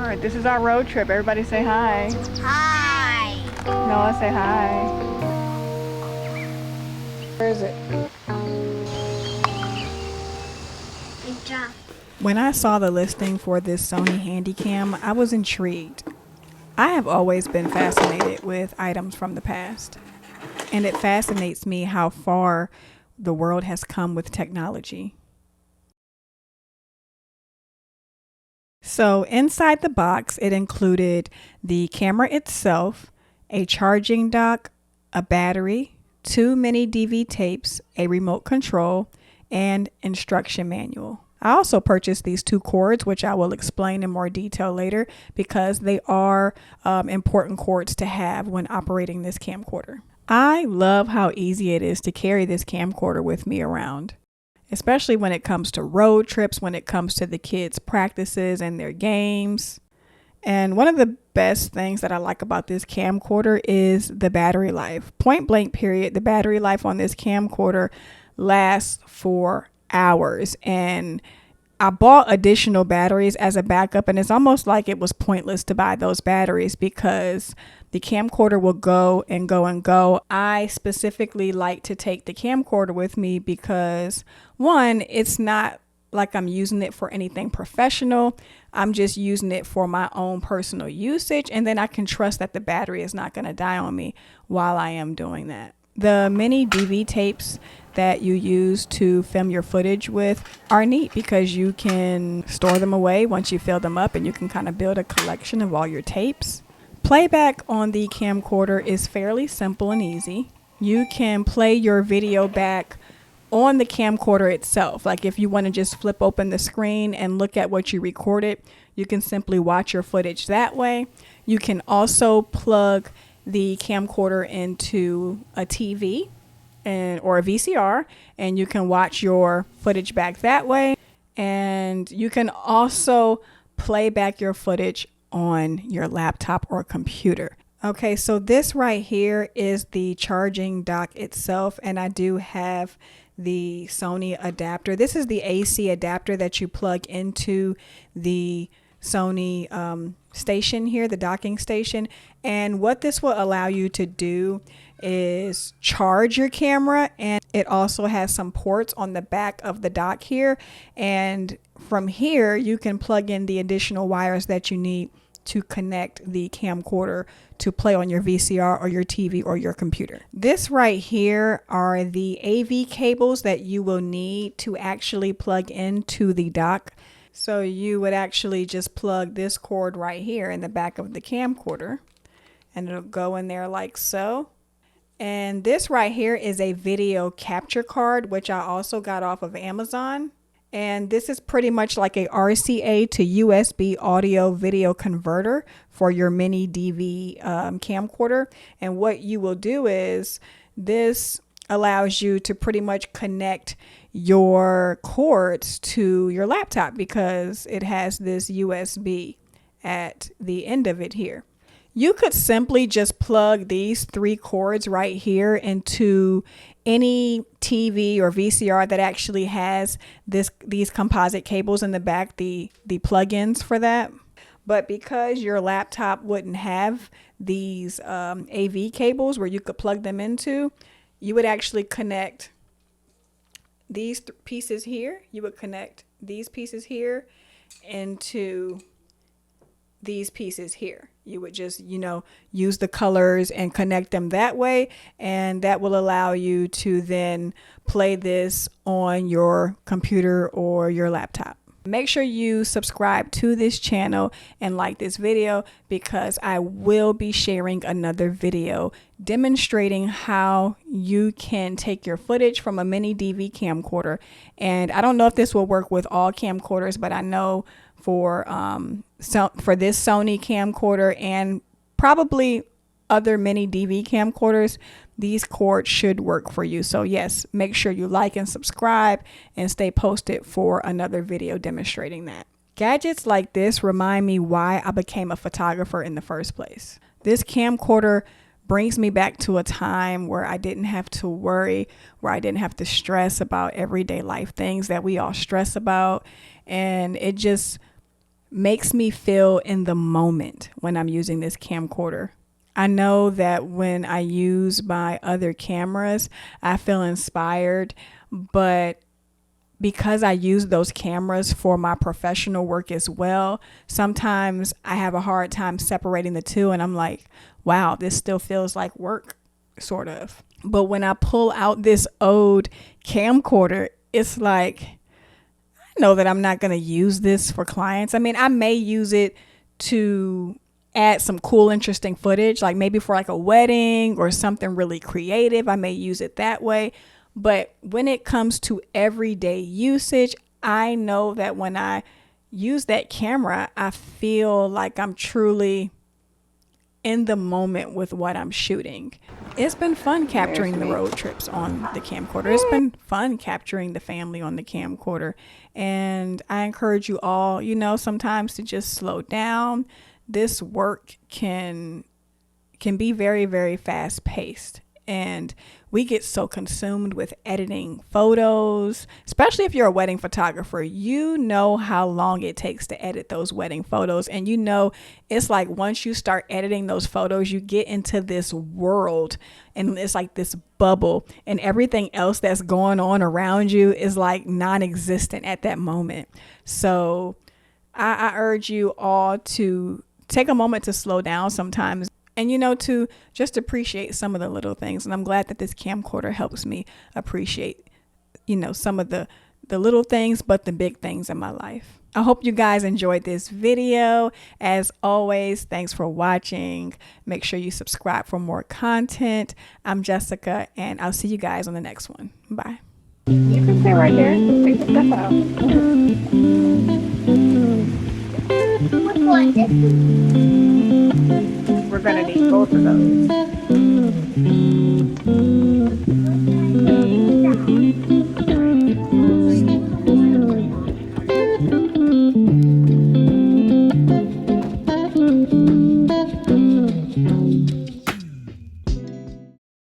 right, this is our road trip. Everybody say hi. Hi. Noah, say hi. Where is it? Good job. When I saw the listing for this Sony Handycam, I was intrigued. I have always been fascinated with items from the past, and it fascinates me how far the world has come with technology. So inside the box, it included the camera itself, a charging dock, a battery, 2 MiniDV tapes, a remote control, and instruction manual. I also purchased these 2 cords, which I will explain in more detail later because they are important cords to have when operating this camcorder. I love how easy it is to carry this camcorder with me around, especially when it comes to road trips, when it comes to the kids' practices and their games. And one of the best things that I like about this camcorder is the battery life. Point blank period, the battery life on this camcorder lasts for hours. And I bought additional batteries as a backup, and it's almost like it was pointless to buy those batteries because the camcorder will go and go and go. I specifically like to take the camcorder with me because, one, it's not like I'm using it for anything professional. I'm just using it for my own personal usage, and then I can trust that the battery is not going to die on me while I am doing that. The MiniDV tapes that you use to film your footage with are neat because you can store them away once you fill them up, and you can kind of build a collection of all your tapes. Playback on the camcorder is fairly simple and easy. You can play your video back on the camcorder itself. Like if you want to just flip open the screen and look at what you recorded, you can simply watch your footage that way. You can also plug the camcorder into a TV or a VCR, and you can watch your footage back that way. And you can also play back your footage on your laptop or computer. Okay, so this right here is the charging dock itself, and I do have the Sony adapter. This is the AC adapter that you plug into the Sony station here, the docking station. And what this will allow you to do is charge your camera, and it also has some ports on the back of the dock here, and from here you can plug in the additional wires that you need to connect the camcorder to play on your VCR or your TV or your computer. This right here are the AV cables that you will need to actually plug into the dock. So you would actually just plug this cord right here in the back of the camcorder, and it'll go in there like so. And this right here is a video capture card, which I also got off of Amazon. And this is pretty much like a RCA to USB audio video converter for your MiniDV camcorder. And what you will do is this allows you to pretty much connect your cords to your laptop because it has this USB at the end of it here. You could simply just plug these 3 cords right here into any TV or VCR that actually has these composite cables in the back, the plugins for that. But because your laptop wouldn't have these AV cables where you could plug them into, you would actually connect these pieces here. You would connect these pieces here into these pieces here. You would just, use the colors and connect them that way, and that will allow you to then play this on your computer or your laptop. Make sure you subscribe to this channel and like this video because I will be sharing another video demonstrating how you can take your footage from a MiniDV camcorder. And I don't know if this will work with all camcorders, but I know for this Sony camcorder and probably other MiniDV camcorders, these cords should work for you. So yes, make sure you like and subscribe and stay posted for another video demonstrating that. Gadgets like this remind me why I became a photographer in the first place. This camcorder brings me back to a time where I didn't have to worry, where I didn't have to stress about everyday life things that we all stress about. And it just makes me feel in the moment when I'm using this camcorder. I know that when I use my other cameras, I feel inspired, but because I use those cameras for my professional work as well, sometimes I have a hard time separating the two, and I'm like, wow, this still feels like work, sort of. But when I pull out this old camcorder, it's like, I know that I'm not going to use this for clients. I mean, I may use it to add some cool, interesting footage, like maybe for like a wedding or something really creative. I may use it that way. But when it comes to everyday usage, I know that when I use that camera, I feel like I'm truly in the moment with what I'm shooting. It's been fun capturing the road trips on the camcorder. It's been fun capturing the family on the camcorder. And I encourage you all, sometimes to just slow down. This work can be very, very fast paced. And we get so consumed with editing photos, especially if you're a wedding photographer. You know how long it takes to edit those wedding photos. And it's like once you start editing those photos, you get into this world and it's like this bubble, and everything else that's going on around you is like non-existent at that moment. So I urge you all to take a moment to slow down sometimes. And, to just appreciate some of the little things. And I'm glad that this camcorder helps me appreciate, some of the little things, but the big things in my life. I hope you guys enjoyed this video. As always, thanks for watching. Make sure you subscribe for more content. I'm Jessica, and I'll see you guys on the next one. Bye. You can stay right there. Take the stuff out. Which one? This one? We're gonna need both of those.